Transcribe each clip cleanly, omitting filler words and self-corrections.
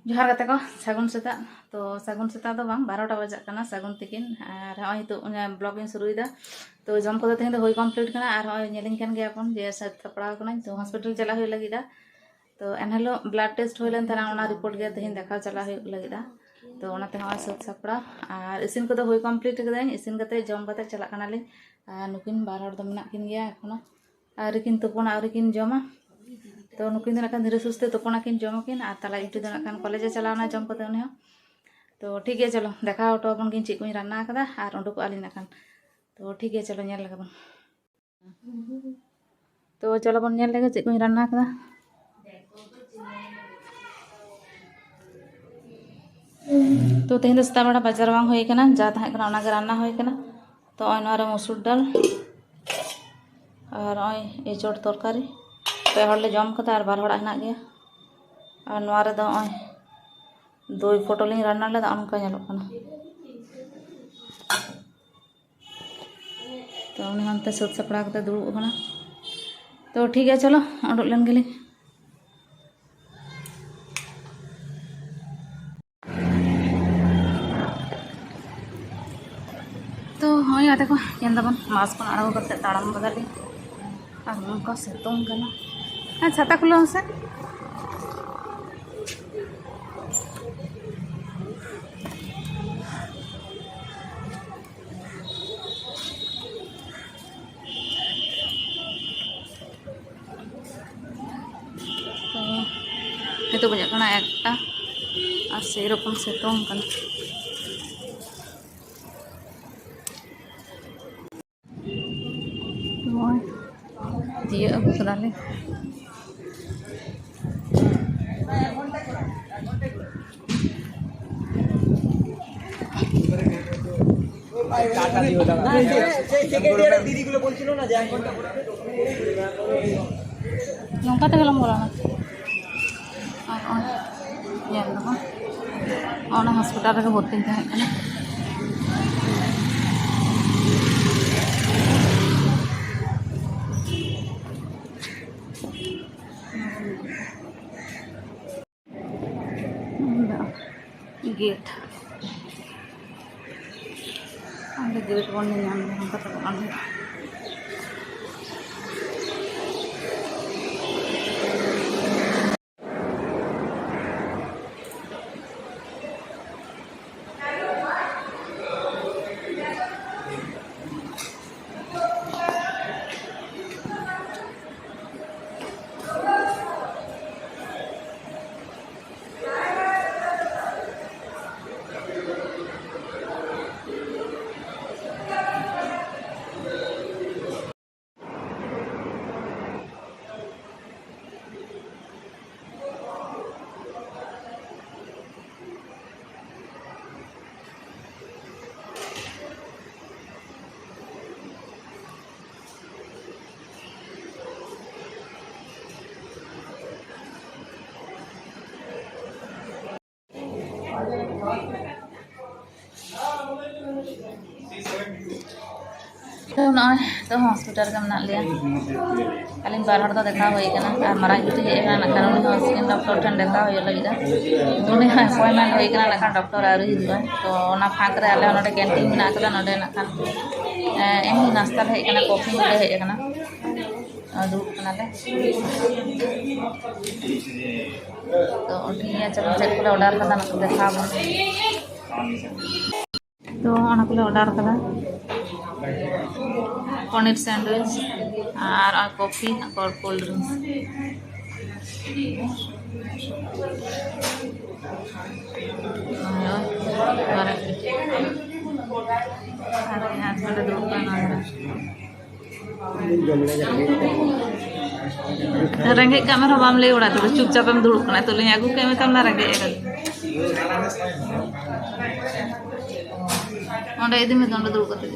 जोहार गाते को सागुन सेता तो सागुन सेता दो बांग 12टा बजाक कना सागुन तिकिन आर होय तो ब्लॉग इन शुरू तो जम को तेहन होय कमप्लीट कना आर होय नेलिन कान गया अपन जे सपड़ा कना तो हॉस्पिटल चला होय लगिदा तो एनहलो ब्लड टेस्ट होय लन तना ओना रिपोर्ट गया तेहन देखा चला होय लगिदा तो ओनाते होय सब सपड़ा आर इसिन को होय कमप्लीट कदाइन इसिन कते जम कते चला कना ले आर नुकिन बार हर दो मेना किन गया एखोनो आर किन तोपना आर किन जमा तो नुकिन दिन धीरे सुस्ते तोपना किन जमकिन और तला इटू दिन कॉलेजे चलाना जम करते उन्हें तो ठीक है चलो देखा ऑटो अपन किन चीज को रान्ना कदा और उडुक आलिन नखान तो ठीक है चलो नेल लगा तो चलो बन नेल लगे चीज को रान्ना कदा तो तेहन सेता बड़ा बाजार बांग होय कना जा ताहे कना ओना गे रान्ना होय कना तो ओय मसूर दाल और ओय एचोड़ तरकारी पे हड़ले जम कता और बार हड़ा हेना गया और नोआरे दो दुई फोटोलिंग रान्ना लेदा उनका नेलोग कना तो उन्हें हनते सद सपड़ा कते दुड़ुब कना तो ठीक है चलो उडुक लेन गेली तो होय आते को केंदाबन मास्क को आड़गो करते ताड़ाम बदली और उनका सितुंग कना छाता खुलो से तो बजा कना एकटा और से रकम सितुंग कना दिए अगु कदाले টাটা দিও দাদা সেই দিদিগুলো বলছিল না যে 1 ঘন্টা পরে nongka te gelam bolana और नेल दो ओना हॉस्पिटल रे भर्ती ताहे कना गेट अंदर गेट बन नहीं आने हम का तो अंदर तो नॉय तो हॉस्पिटल का मना लिया अलिंग बार हड़ देखा होई कना और मारा जुटी हे कना नखान उनी स्किन डॉक्टर ठन देखा होई लगिदा उनी अपॉइंटमेंट होई कना नखान डॉक्टर आरु हिजुआ तो ओना फाक रे आले नोडे कैंटीन मिना कदा नोडे नखान एमनी नाश्ता हे कना कॉफी ले हे कना दुड़ कना ले तो ठीक है चलो चेक को ऑर्डर कदा न देखा तो ओना को ऑर्डर कदा पनीर सैंडविच और कॉफी और कोल्ड ड्रिंक्स रेंगे कैमरा बाम ले उड़ा तो चुपचाप हम दुड़ुब कना तो ले आगु के में तमना रेंगे ओंडे इदी में दोंडे दुड़ुब कते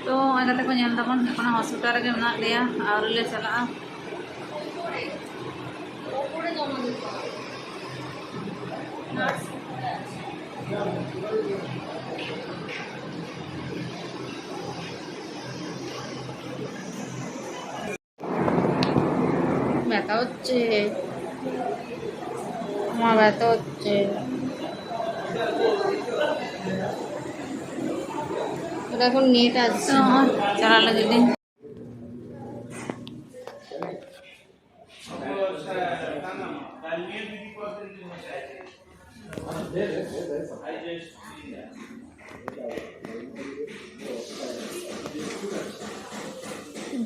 तो ᱚᱱᱟ ᱠᱟᱛᱮ ᱠᱚ ᱧᱮᱞ ᱫᱟᱵᱚᱱ ᱚᱱᱟ ᱦᱚᱥᱯᱤᱴᱟᱞ ᱨᱮᱜᱮ ᱢᱮᱱᱟᱜ ᱞᱮᱭᱟ ᱟᱹᱣᱨᱤ ᱞᱮ ᱪᱟᱞᱟᱜᱼᱟ ব্যথা হচ্ছে আমার ব্যথা হচ্ছে এখন নেট আছে চালা লাগে দিন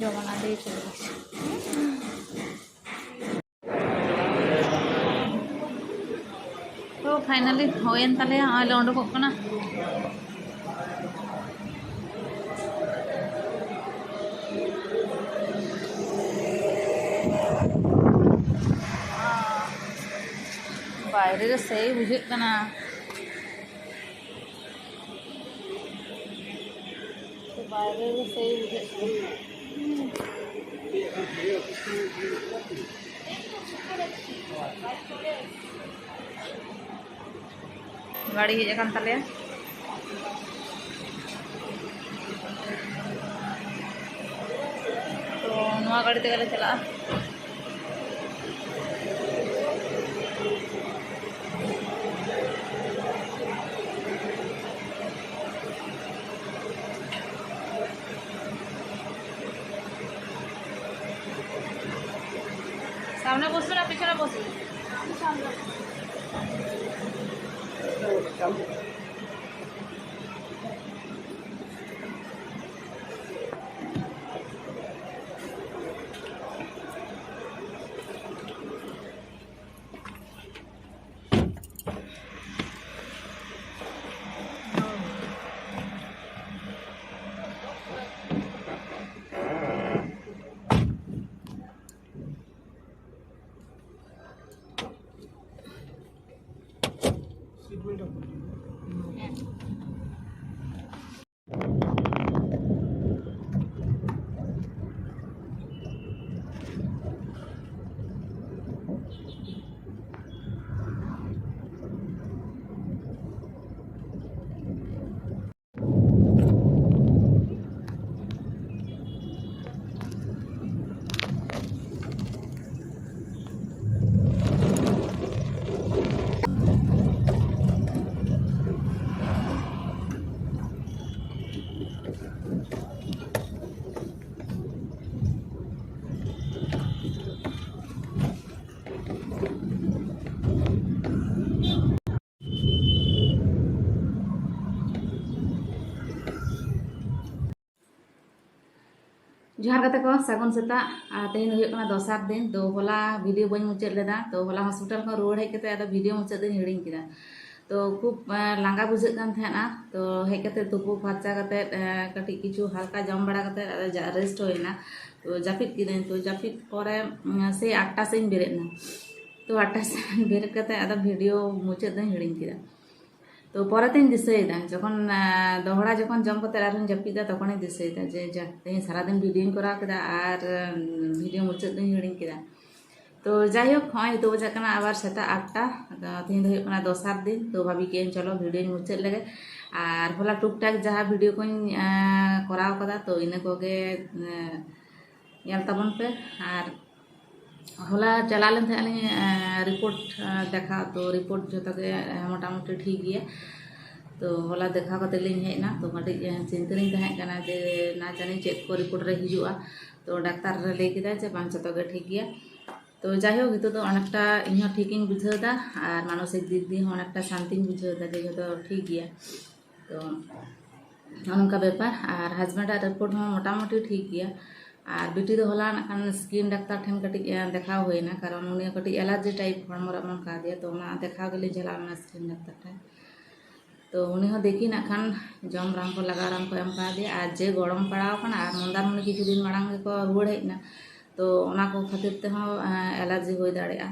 জমা না দিয়ে চলে গেছে তো ফাইনালি হয়েন তাহলে আইলে উডুকোগ ᱠᱟᱱᱟ বাইরে সেই বুঝাᱹᱜ ᱠᱟᱱᱟ বাইরে সেই বুঝাᱹᱜ ᱠᱟᱱᱟ गाड़ी हेज आकान तालेया तो नवा गाड़ी तेगेले चला सामने बसबे ना पिछने बसबे जोहार गाते को सागुन सेता तेहन हुई दसार दिन तो होला भिडियो बी मुचाद लेदा तो होला हॉस्पिटल को रुआड़ हेज कते भिडियो मुचाद दिन हिड़ी किदा तो खूब लांगा बुझाग कान थाना तो हेज कते तुपु फार्चा कते कटी किछु हल्का जम बड़ा कते रेस्ट होइना तो जापिद किदाኝ तो जापिद परे से 8टा से बेरेदना तो 8टा से बेरेद कते भिडियो मुचाद दिन हिड़ी किदा तो परेते दिसाइदा जखन दोहरा जखन जम करते आर जापिदा तखन दिसाइदा जे जा तेहन सारा दिन भिडियो करा केदा आर भिडियो मुचाद दिन हिड़ी किदा तो जाइक हय तो बजाकना आबार सेता 8टा तेहन दसार दिन तो भाभी के चलो भिडियो मुचाद लगे আর হলা টুকটাক जहाँ वीडियो को कराव कदा तो इन कोगे ñel tabon पे और होला चला लेन थे अली रिपोर्ट देखा तो रिपोर्ट जो तक मोटामुटी ठीक गया तो होला देखा कते लिन हेना तो कटी चिंता लिन तहे कना जे ना जानी चेक को रिपोर्ट रे हिजुआ तो डाक्तार रे ले केदा जे बांच तक ठीक गया तो যাই হোক হিতো তো অনেকটা ইনো ঠিকই বুঝাওদা আর মানসিক দিক দিয়ে অনেকটা শান্তি বুঝাওদা যে যত ঠিক গিয়া তো অনকা ব্যাপার আর হাজবেন্ডার রিপোর্ট মোটামুটি ঠিক গিয়া আর বিটি তো হলা না কারণ স্কিন ডাক্তার ঠেন কাটি দেখা হয় না কারণ উনি কাটি এলার্জি টাইপ হরমোর এমন কা দিয়ে তো না দেখা গেলে ঝালা না স্কিন ডাক্তার ঠেন तो उन्हें हो देखी ना खान जम राम को लगा राम को एम का दिया आज जे गरम पड़ाव कना और मंदारमणि किछु दिन मांग को रुआड़ हेना तो ओना को खातिर ते हो एलार्जी हो दाड़ेया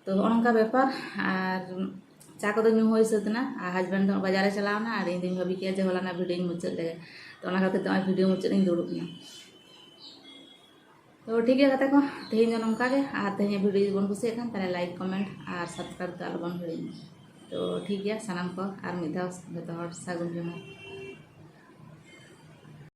तो ओनका व्यापार और चा को न्यू हो सतना और हस्बैंड बाजारे चलावना और इन दिन भाभी के जे होला ना वीडियो मुचाद लगे तो ओना खातिर तो वीडियो मुचाद इन दुड़ुबना तो ठीक है कते को तेहन जो नमका के और तेहन वीडियो बन कुसी खान ताले लाइक कमेंट और सब्सक्राइब तो आलबन हिड़ी तो ठीक है सानाम को और मिदाव जतो हर सागुन जोहार।